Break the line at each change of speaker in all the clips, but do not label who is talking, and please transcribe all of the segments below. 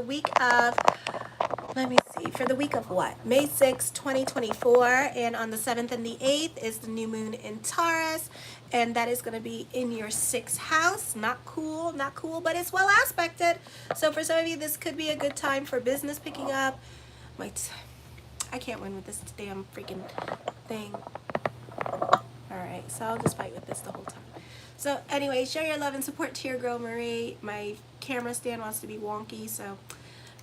week of, let me see, for the week of what? May 6th, 2024, and on the 7th and the 8th is the new moon in Taurus, and that is going to be in your 6th house. Not cool, but it's well aspected. So for some of you, this could be a good time for business picking up. I can't win with this damn freaking thing. Alright, so I'll just fight with this the whole time. So anyway, show your love and support to your girl Marie. My camera stand wants to be wonky, so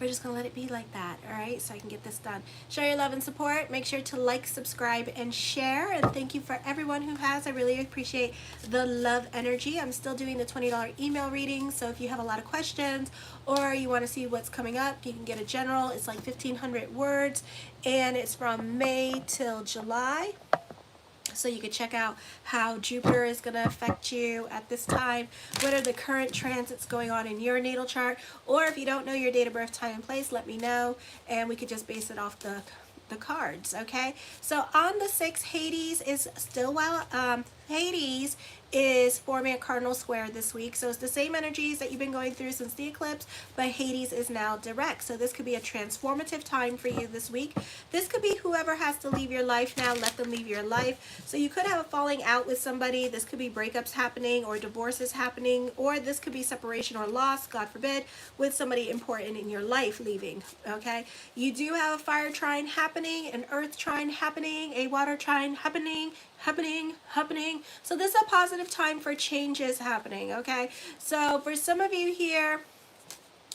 we're just going to let it be like that, alright, so I can get this done. Show your love and support. Make sure to like, subscribe, and share. And thank you for everyone who has. I really appreciate the love energy. I'm still doing the $20 email reading, so if you have a lot of questions or you want to see what's coming up, you can get a general. It's like 1,500 words, and it's from May till July. So you can check out how Jupiter is going to affect you at this time. What are the current transits going on in your natal chart? Or if you don't know your date of birth, time, and place, let me know. And we could just base it off the cards, okay? So on the 6th, Hades is still Hades is forming a cardinal square this week. So it's the same energies that you've been going through since the eclipse, but Hades is now direct. So this could be a transformative time for you this week. This could be whoever has to leave your life now, let them leave your life. So you could have a falling out with somebody. This could be breakups happening or divorces happening, or this could be separation or loss, God forbid, with somebody important in your life leaving, okay? You do have a fire trine happening, an earth trine happening, a water trine happening. So this is a positive time for changes happening, okay? So for some of you here,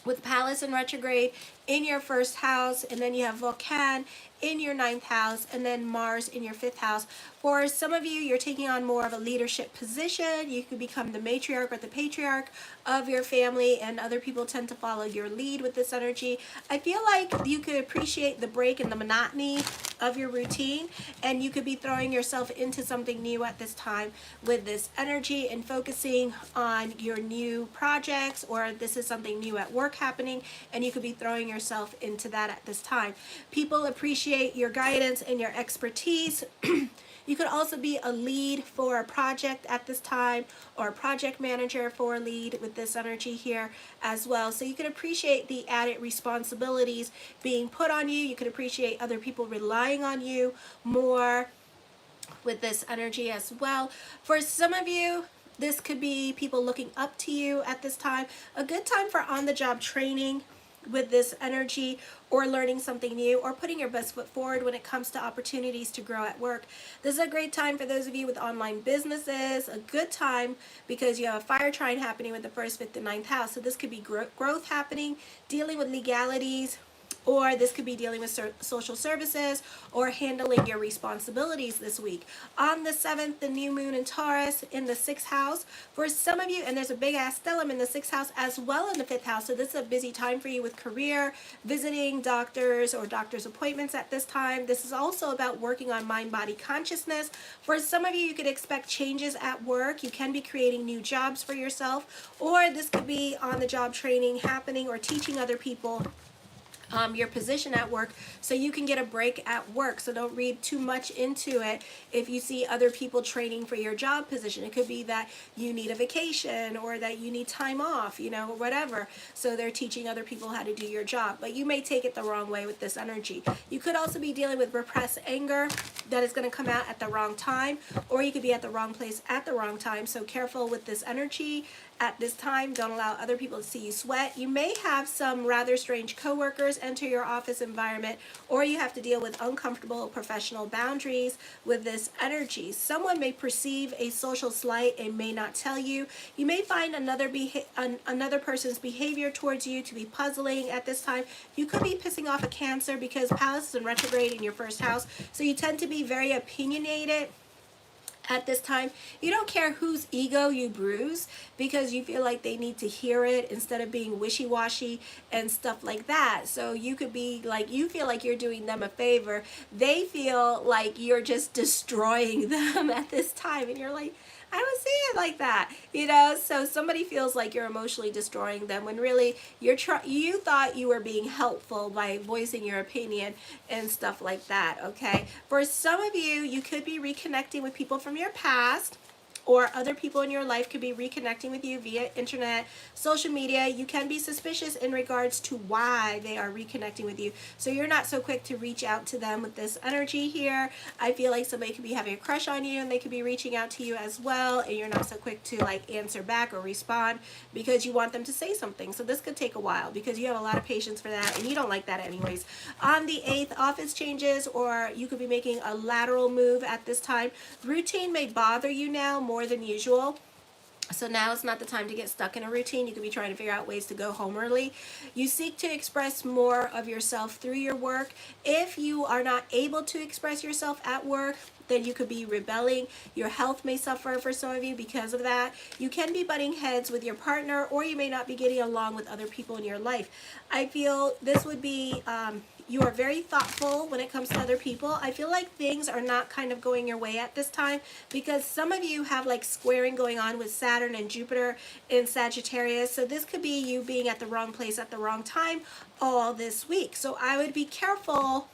with Pallas in retrograde in your 1st house, and then you have Vulcan in your 9th house, and then Mars in your 5th house. For some of you, you're taking on more of a leadership position. You could become the matriarch or the patriarch of your family, and other people tend to follow your lead with this energy. I feel like you could appreciate the break and the monotony of your routine, and you could be throwing yourself into something new at this time with this energy and focusing on your new projects, or this is something new at work happening, and you could be throwing yourself into that at this time. People appreciate your guidance and your expertise. You could also be a lead for a project at this time, or a project manager for a lead with this energy here as well. So you could appreciate the added responsibilities being put on you. You could appreciate other people relying on you more with this energy as well. For some of you, this could be people looking up to you at this time. A good time for on-the-job training with this energy, or learning something new, or putting your best foot forward when it comes to opportunities to grow at work. This is a great time for those of you with online businesses, a good time because you have a fire trine happening with the 1st, 5th, and 9th house. So this could be growth happening, dealing with legalities, or this could be dealing with social services, or handling your responsibilities this week. On the 7th, the new moon in Taurus in the 6th house. For some of you, and there's a big ass stellium in the 6th house as well in the 5th house. So this is a busy time for you with career, visiting doctors or doctor's appointments at this time. This is also about working on mind-body consciousness. For some of you, you could expect changes at work. You can be creating new jobs for yourself, or this could be on-the-job training happening, or teaching other people your position at work, so you can get a break at work. So don't read too much into it if you see other people training for your job position. It could be that you need a vacation, or that you need time off, you know, whatever. So they're teaching other people how to do your job, but you may take it the wrong way with this energy. You could also be dealing with repressed anger that is going to come out at the wrong time, or you could be at the wrong place at the wrong time. So careful with this energy at this time. Don't allow other people to see you sweat. You may have some rather strange coworkers enter your office environment, or you have to deal with uncomfortable professional boundaries with this energy. Someone may perceive a social slight and may not tell you. You may find another person's behavior towards you to be puzzling at this time. You could be pissing off a Cancer because Pallas is in retrograde in your 1st house, so you tend to be very opinionated at this time. You don't care whose ego you bruise, because you feel like they need to hear it instead of being wishy-washy and stuff like that. So you could be like, you feel like you're doing them a favor. They feel like you're just destroying them at this time, and you're like, I don't see it like that, you know. So somebody feels like you're emotionally destroying them, when really you thought you were being helpful by voicing your opinion and stuff like that, okay? For some of you, you could be reconnecting with people from your past, or other people in your life could be reconnecting with you via internet, social media. You can be suspicious in regards to why they are reconnecting with you. So you're not so quick to reach out to them with this energy here. I feel like somebody could be having a crush on you and they could be reaching out to you as well, and you're not so quick to like answer back or respond because you want them to say something. So this could take a while because you have a lot of patience for that, and you don't like that anyways. On the 8th, office changes, or you could be making a lateral move at this time. Routine may bother you now more than usual. So now is not the time to get stuck in a routine. You could be trying to figure out ways to go home early. You seek to express more of yourself through your work. If you are not able to express yourself at work, then you could be rebelling. Your health may suffer for some of you because of that. You can be butting heads with your partner, or you may not be getting along with other people in your life. I feel this would be, you are very thoughtful when it comes to other people. I feel like things are not kind of going your way at this time because some of you have like squaring going on with Saturn and Jupiter in Sagittarius. So this could be you being at the wrong place at the wrong time all this week. So I would be careful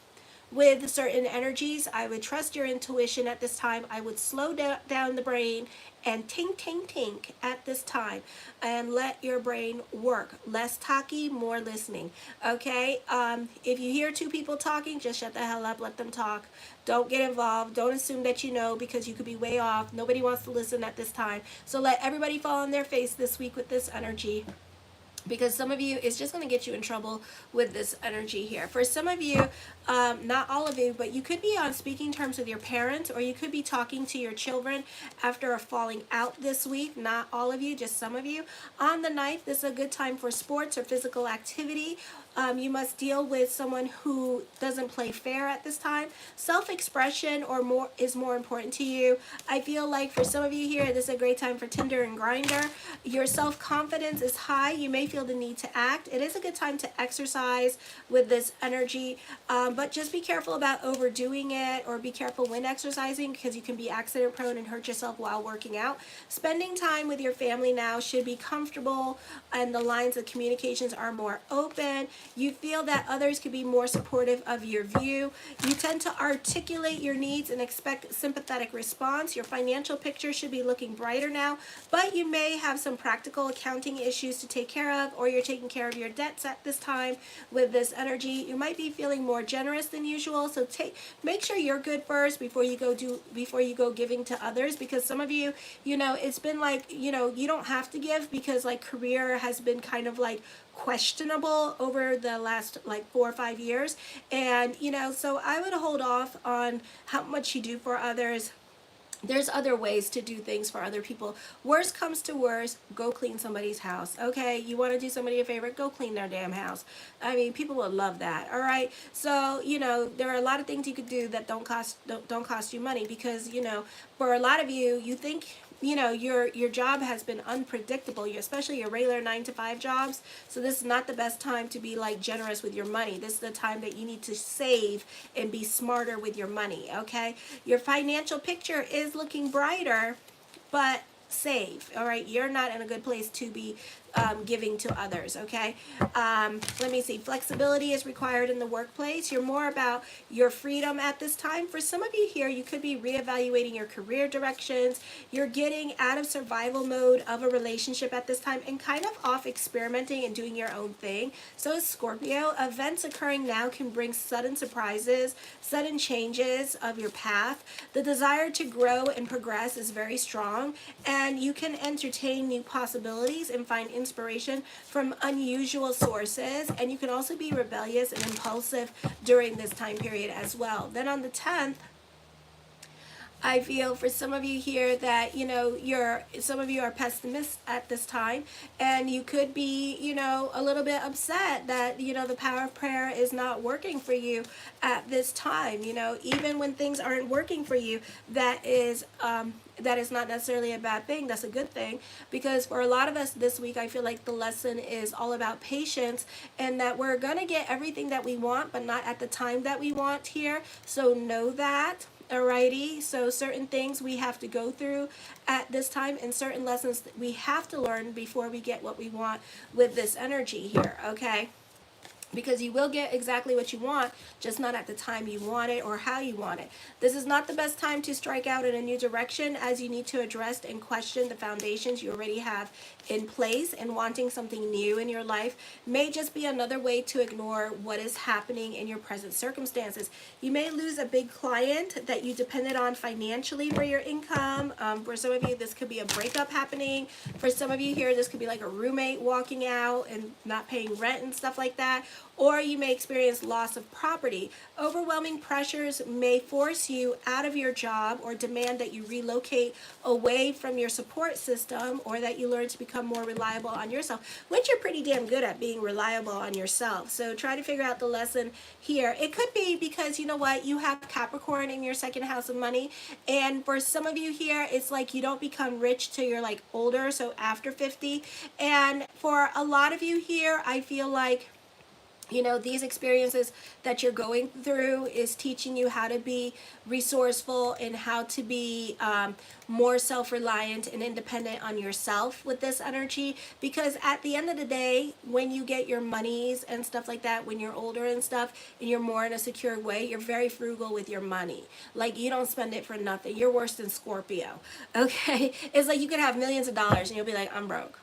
with certain energies. I would trust your intuition at this time. I would slow down the brain and tink, tink, tink at this time and let your brain work. Less talky, more listening. Okay? If you hear two people talking, just shut the hell up. Let them talk. Don't get involved. Don't assume that you know because you could be way off. Nobody wants to listen at this time. So let everybody fall on their face this week with this energy, because some of you, it's just going to get you in trouble with this energy here. For some of you, not all of you, but you could be on speaking terms with your parents, or you could be talking to your children after a falling out this week. Not all of you, just some of you. On the 9th, this is a good time for sports or physical activity. You must deal with someone who doesn't play fair at this time. Self-expression is more important to you. I feel like for some of you here, this is a great time for Tinder and Grindr. Your self-confidence is high. You may feel the need to act. It is a good time to exercise with this energy, but just be careful about overdoing it, or be careful when exercising because you can be accident prone and hurt yourself while working out. Spending time with your family now should be comfortable, and the lines of communications are more open. You feel that others could be more supportive of your view. You tend to articulate your needs and expect sympathetic response. Your financial picture should be looking brighter now, but you may have some practical accounting issues to take care of, or you're taking care of your debts at this time with this energy. You might be feeling more generous than usual, so make sure you're good first before you go giving to others, because some of you, it's been like, you don't have to give because like career has been kind of like questionable over the last like 4 or 5 years, and so I would hold off on how much you do for others. There's other ways to do things for other people. Worst comes to worst, go clean somebody's house. Okay, you want to do somebody a favor, go clean their damn house. I mean, people will love that. All right, so there are a lot of things you could do that don't cost you money, because for a lot of you, you think your job has been unpredictable, especially your regular 9-to-5 jobs. So this is not the best time to be like generous with your money. This is the time that you need to save and be smarter with your money, okay? Your financial picture is looking brighter, but save, all right? You're not in a good place to be giving to others, okay? Let me see. Flexibility is required in the workplace. You're more about your freedom at this time. For some of you here, you could be reevaluating your career directions. You're getting out of survival mode of a relationship at this time and kind of off experimenting and doing your own thing. So Scorpio, events occurring now can bring sudden surprises, sudden changes of your path. The desire to grow and progress is very strong, and you can entertain new possibilities and find inspiration from unusual sources, and you can also be rebellious and impulsive during this time period as well. Then on the 10th, I feel for some of you here that some of you are pessimists at this time, and you could be a little bit upset that the power of prayer is not working for you at this time. Even when things aren't working for you, that is not necessarily a bad thing. That's a good thing, because for a lot of us this week, I feel like the lesson is all about patience, and that we're gonna get everything that we want, but not at the time that we want here. So know that. Alrighty, so certain things we have to go through at this time, and certain lessons that we have to learn before we get what we want with this energy here, okay? because you will get exactly what you want, just not at the time you want it or how you want it. This is not the best time to strike out in a new direction, as you need to address and question the foundations you already have in place, and wanting something new in your life may just be another way to ignore what is happening in your present circumstances. You may lose a big client that you depended on financially for your income. For some of you, this could be a breakup happening. For some of you here, this could be like a roommate walking out and not paying rent and stuff like that. Or you may experience loss of property. Overwhelming pressures may force you out of your job or demand that you relocate away from your support system, or that you learn to become more reliable on yourself, which you're pretty damn good at being reliable on yourself. So try to figure out the lesson here. It could be because, you know what, you have Capricorn in your second house of money, and for some of you here, it's like you don't become rich till you're like older, so after 50. And for a lot of you here, I feel like, you know, these experiences that you're going through is teaching you how to be resourceful and how to be more self-reliant and independent on yourself with this energy. Because at the end of the day, when you get your monies and stuff like that, when you're older and stuff, and you're more in a secure way, you're very frugal with your money. Like, you don't spend it for nothing. You're worse than Scorpio, okay? It's like you could have millions of dollars and you'll be like, I'm broke.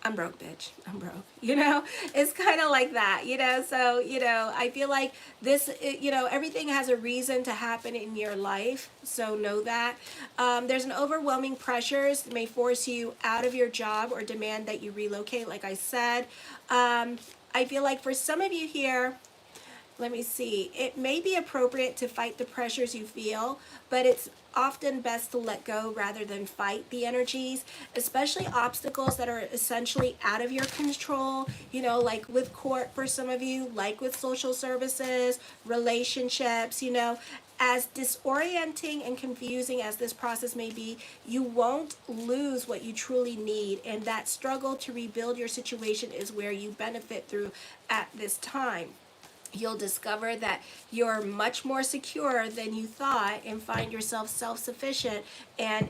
I'm broke, bitch. I'm broke. You know, it's kind of like that, you know. So, you know, I feel like this, you know, everything has a reason to happen in your life. So know that. There's an overwhelming pressures that may force you out of your job or demand that you relocate, like I said. I feel like for some of you here, let me see, it may be appropriate to fight the pressures you feel, but it's often best to let go rather than fight the energies, especially obstacles that are essentially out of your control, you know, like with court for some of you, like with social services, relationships, you know. As disorienting and confusing as this process may be, you won't lose what you truly need, and that struggle to rebuild your situation is where you benefit through at this time. You'll discover that you're much more secure than you thought, and find yourself self-sufficient, and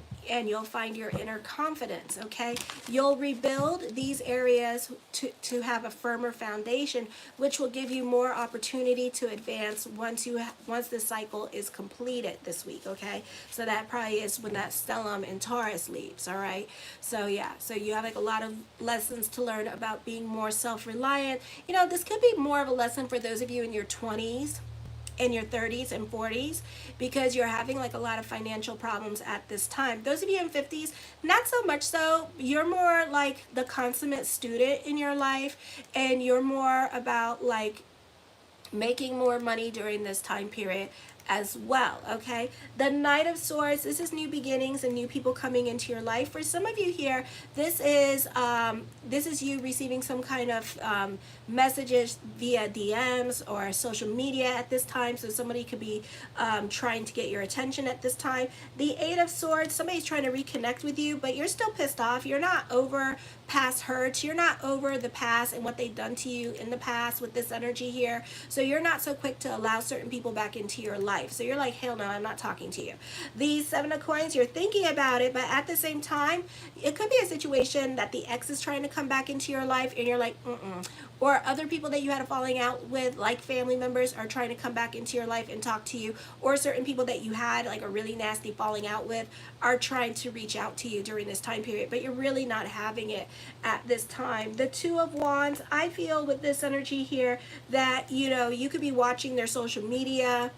you'll find your inner confidence, okay? You'll rebuild these areas to have a firmer foundation, which will give you more opportunity to advance once the cycle is completed this week, okay? So that probably is when that stellium in Taurus leaves, all right? So yeah, so you have like a lot of lessons to learn about being more self-reliant. You know, this could be more of a lesson for those of you in your 20s, in your 30s and 40s, because you're having like a lot of financial problems at this time. Those of you in 50s, not so much so. You're more like the consummate student in your life, and you're more about like making more money during this time period as well, okay? The Knight of Swords, this is new beginnings and new people coming into your life. For some of you here, this is you receiving some kind of messages via DMs or social media at this time. So somebody could be trying to get your attention at this time. The Eight of Swords, somebody's trying to reconnect with you, but you're still pissed off. You're not over past hurts. You're not over the past and what they've done to you in the past with this energy here. So you're not so quick to allow certain people back into your life. So you're like, hell no, I'm not talking to you. The Seven of Coins, you're thinking about it, but at the same time, it could be a situation that the ex is trying to come back into your life, and you're like, Or other people that you had a falling out with, like family members, are trying to come back into your life and talk to you. Or certain people that you had like a really nasty falling out with are trying to reach out to you during this time period, but you're really not having it at this time. The Two of Wands, I feel with this energy here that, you know, you could be watching their social media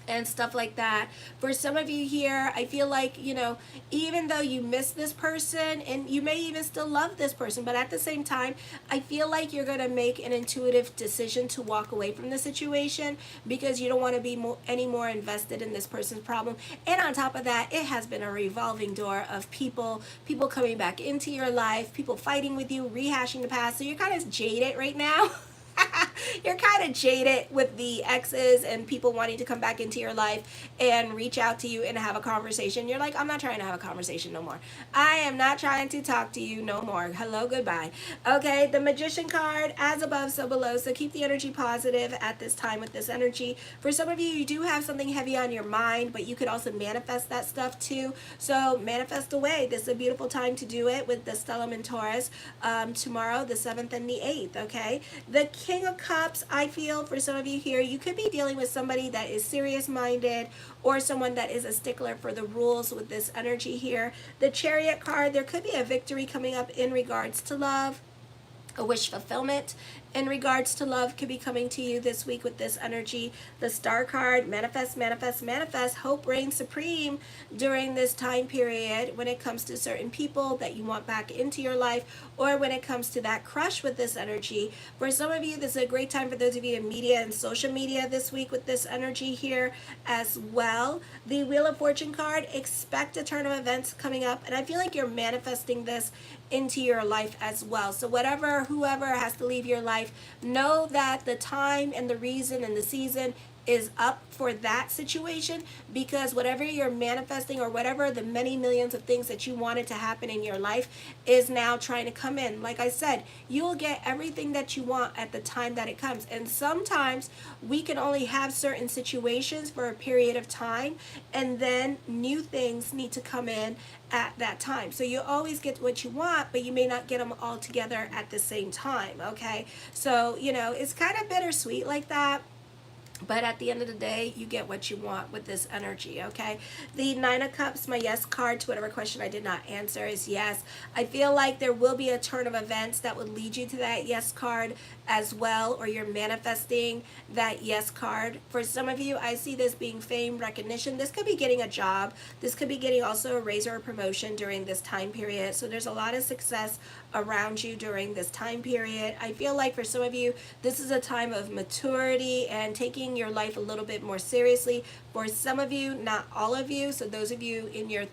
and stuff like that. For some of you here, I feel like, you know, even though you miss this person and you may even still love this person, but at the same time, I feel like you're going to make an intuitive decision to walk away from the situation because you don't want to be any more invested in this person's problem. And on top of that, it has been a revolving door of people coming back into your life, people fighting with you, rehashing the past. So you're kind of jaded right now. You're kind of jaded with the exes and people wanting to come back into your life and reach out to you and have a conversation. You're like, I'm not trying to have a conversation no more. I am not trying to talk to you no more. Hello, goodbye. Okay, the Magician card, as above, so below. So keep the energy positive at this time with this energy. For some of you, you do have something heavy on your mind, but you could also manifest that stuff too. So manifest away. This is a beautiful time to do it with the stellium in Taurus tomorrow, the 7th and the 8th, okay? The King of Cups, Cups, I feel for some of you here, you could be dealing with somebody that is serious-minded or someone that is a stickler for the rules with this energy here. The Chariot card, there could be a victory coming up in regards to love. A wish fulfillment in regards to love could be coming to you this week with this energy. The Star card, manifest, manifest, manifest. Hope reigns supreme during this time period when it comes to certain people that you want back into your life, or when it comes to that crush with this energy. For some of you, this is a great time for those of you in media and social media this week with this energy here as well. The Wheel of Fortune card, expect a turn of events coming up, and I feel like you're manifesting this into your life as well. So whoever has to leave your life, know that the time and the reason and the season is up for that situation, because whatever you're manifesting or whatever the many millions of things that you wanted to happen in your life is now trying to come in. Like I said, you will get everything that you want at the time that it comes. And sometimes we can only have certain situations for a period of time, and then new things need to come in at that time. So you always get what you want, but you may not get them all together at the same time, okay? So, it's kind of bittersweet like that. But at the end of the day, you get what you want with this energy, okay? The Nine of Cups, my yes card to whatever question I did not answer is yes. I feel like there will be a turn of events that would lead you to that yes card as well, or you're manifesting that yes card. For some of you, I see this being fame, recognition. This could be getting a job. This could be getting also a raise or a promotion during this time period. So there's a lot of success around you during this time period. I feel like for some of you, this is a time of maturity and taking your life a little bit more seriously. For some of you, not all of you, so those of you in your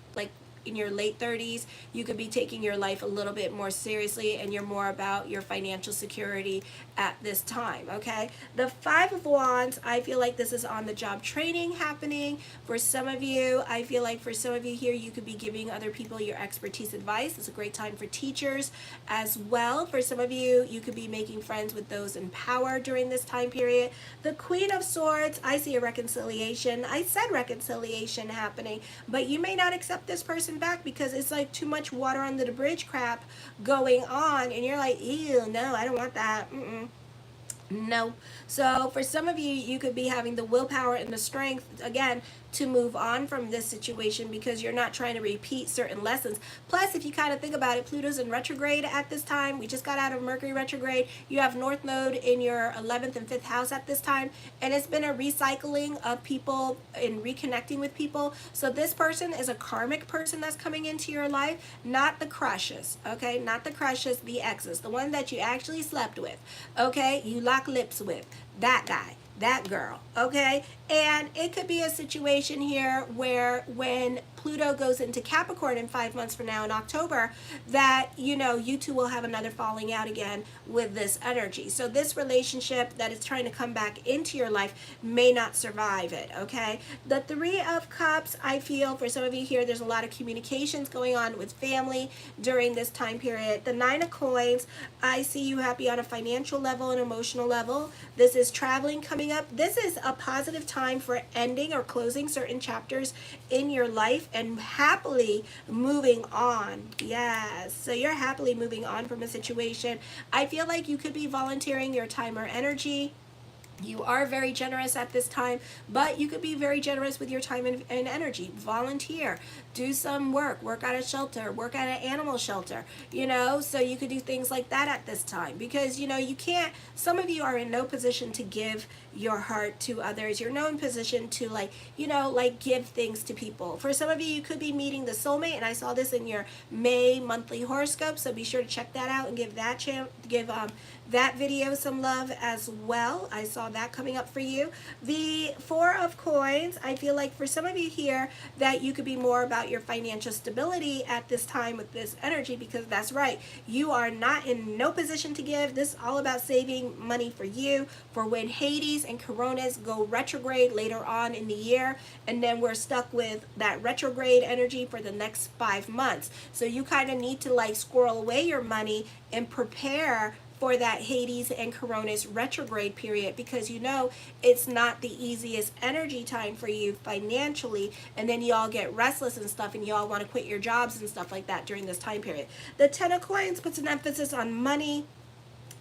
late 30s, you could be taking your life a little bit more seriously, and you're more about your financial security at this time, okay? The Five of Wands, I feel like this is on the job training happening. For some of you, I feel like for some of you here, you could be giving other people your expertise advice. It's a great time for teachers as well. For some of you, you could be making friends with those in power during this time period. The Queen of Swords, I see a reconciliation. I said reconciliation happening, but you may not accept this person back because it's like too much water under the bridge crap going on, and you're like, ew, no, I don't want that. No. So for some of you, you could be having the willpower and the strength, again, to move on from this situation because you're not trying to repeat certain lessons. Plus, if you kind of think about it, Pluto's in retrograde at this time. We just got out of Mercury retrograde. You have North Node in your 11th and 5th house at this time, and it's been a recycling of people and reconnecting with people. So this person is a karmic person that's coming into your life, not the crushes, okay? Not the crushes, the exes, the one that you actually slept with, okay? You lock lips with, that guy, that girl, okay? And it could be a situation here where when Pluto goes into Capricorn in 5 months from now in October, that, you two will have another falling out again with this energy. So this relationship that is trying to come back into your life may not survive it, okay? The Three of Cups, I feel for some of you here, there's a lot of communications going on with family during this time period. The Nine of Coins, I see you happy on a financial level and emotional level. This is traveling coming up. This is a positive time for ending or closing certain chapters in your life and happily moving on. Yes, so you're happily moving on from a situation. I feel like you could be volunteering your time or energy. You are very generous at this time, but you could be very generous with your time and energy. Volunteer, do some work at a shelter, work at an animal shelter, so you could do things like that at this time because, you can't, some of you are in no position to give your heart to others. You're no position to give things to people. For some of you, you could be meeting the soulmate, and I saw this in your May monthly horoscope, so be sure to check that out and give that video some love as well. I saw that coming up for you. The Four of Coins, I feel like for some of you here that you could be more about your financial stability at this time with this energy, because that's right, you are not in no position to give. This is all about saving money for you for when Hades and Coronas go retrograde later on in the year, and then we're stuck with that retrograde energy for the next 5 months. So you kind of need to squirrel away your money and prepare for that Hades and Coronas retrograde period, because it's not the easiest energy time for you financially, and then you all get restless and stuff, and you all want to quit your jobs and stuff like that during this time period. The Ten of Coins puts an emphasis on money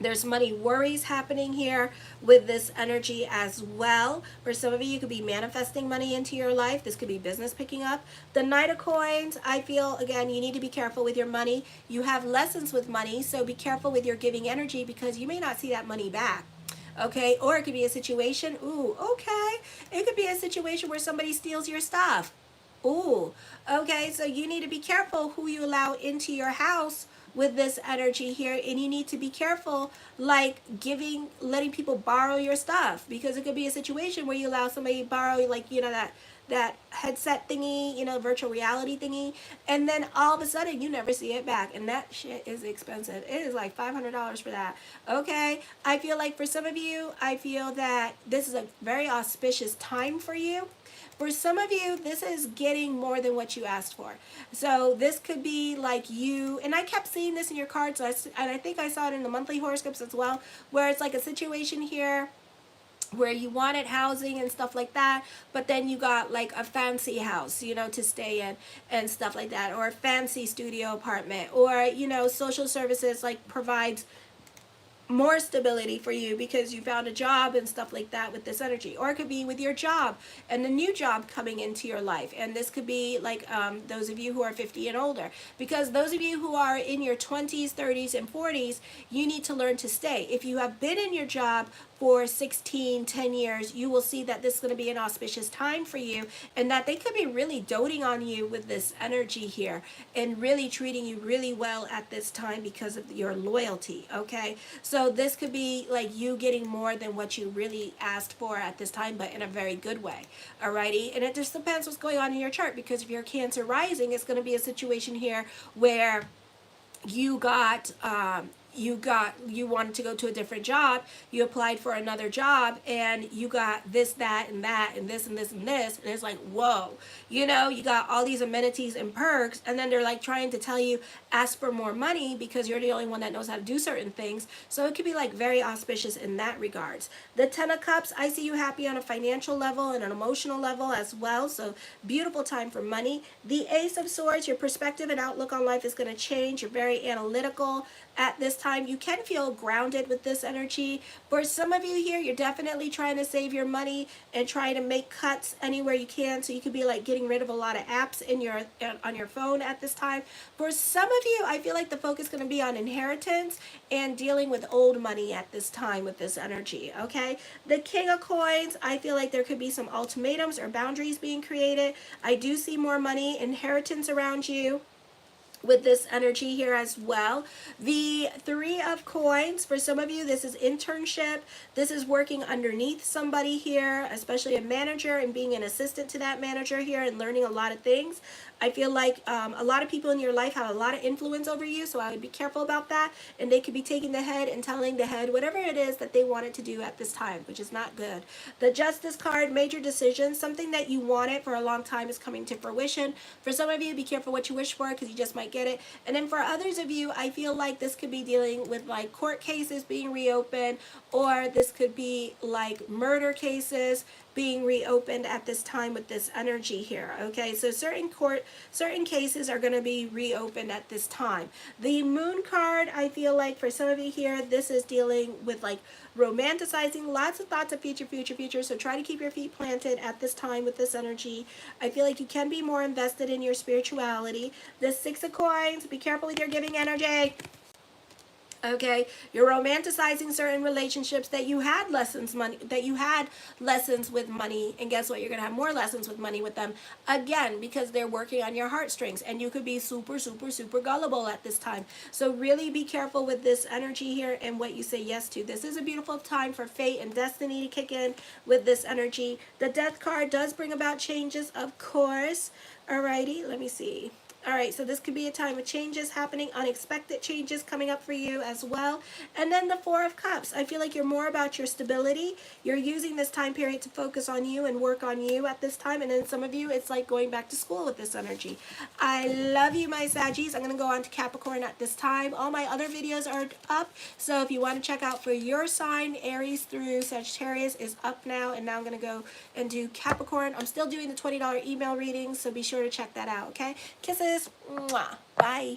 There's money worries happening here with this energy as well. For some of you, you could be manifesting money into your life. This could be business picking up. The Knight of Coins, I feel, again, you need to be careful with your money. You have lessons with money, so be careful with your giving energy because you may not see that money back. Okay, or it could be a situation, ooh, okay. It could be a situation where somebody steals your stuff. Ooh, okay, so you need to be careful who you allow into your house with this energy here, and you need to be careful like letting people borrow your stuff, because it could be a situation where you allow somebody to borrow, like, you know, that headset thingy, you know, virtual reality thingy, and then all of a sudden you never see it back, and that shit is expensive. It is like $500 for that. Okay, I feel like for some of you, I feel that this is a very auspicious time for you. For some of you, this is getting more than what you asked for. So this could be like you, and I kept seeing this in your cards, and I think I saw it in the monthly horoscopes as well, where it's like a situation here where you wanted housing and stuff like that, but then you got like a fancy house, you know, to stay in and stuff like that, or a fancy studio apartment, or, you know, social services like provides more stability for you because you found a job and stuff like that with this energy. Or it could be with your job and the new job coming into your life, and this could be like those of you who are 50 and older, because those of you who are in your 20s, 30s, and 40s, you need to learn to stay. If you have been in your job for 10 years, you will see that this is going to be an auspicious time for you, and that they could be really doting on you with this energy here and really treating you really well at this time because of your loyalty. Okay, so this could be like you getting more than what you really asked for at this time, but in a very good way. Alrighty, and it just depends what's going on in your chart, because if you're Cancer rising, it's going to be a situation here where you wanted to go to a different job, you applied for another job, and you got this, that, and that, and this, and this, and this, and it's like, whoa, you know, you got all these amenities and perks, and then they're like trying to tell you, ask for more money because you're the only one that knows how to do certain things. So it could be like very auspicious in that regards. The Ten of Cups, I see you happy on a financial level and an emotional level as well, so beautiful time for money. The Ace of Swords, your perspective and outlook on life is going to change. You're very analytical at this time. You can feel grounded with this energy. For some of you here, you're definitely trying to save your money and trying to make cuts anywhere you can, so you could be like getting rid of a lot of apps on your phone at this time. For some of you, I feel like the focus is going to be on inheritance and dealing with old money at this time with this energy. Okay, the King of Coins, I feel like there could be some ultimatums or boundaries being created. I do see more money, inheritance around you with this energy here as well. The Three of Coins, for some of you, this is internship. This is working underneath somebody here, especially a manager, and being an assistant to that manager here and learning a lot of things. I feel like a lot of people in your life have a lot of influence over you, so I would be careful about that. And they could be taking the head and telling the head whatever it is that they wanted to do at this time, which is not good. The Justice card, major decisions, something that you wanted for a long time is coming to fruition. For some of you, be careful what you wish for, because you just might get it. And then for others of you, I feel like this could be dealing with like court cases being reopened, or this could be like murder cases being reopened at this time with this energy here. Okay, so certain cases are going to be reopened at this time. The Moon card, I feel like for some of you here, this is dealing with like romanticizing, lots of thoughts of future, so try to keep your feet planted at this time with this energy. I feel like you can be more invested in your spirituality. The Six of Coins, be careful with your giving energy. Okay, you're romanticizing certain relationships that you had lessons with money, and guess what? You're gonna have more lessons with money with them again, because they're working on your heartstrings, and you could be super gullible at this time. So really be careful with this energy here and what you say yes to. This is a beautiful time for fate and destiny to kick in with this energy. The Death card does bring about changes, of course. Alrighty, let me see. Alright, so this could be a time of changes happening, unexpected changes coming up for you as well. And then the Four of Cups. I feel like you're more about your stability. You're using this time period to focus on you and work on you at this time. And then some of you, it's like going back to school with this energy. I love you, my Saggies. I'm going to go on to Capricorn at this time. All my other videos are up. So if you want to check out for your sign, Aries through Sagittarius is up now. And now I'm going to go and do Capricorn. I'm still doing the $20 email readings, so be sure to check that out, okay? Kisses. Mwah. Bye.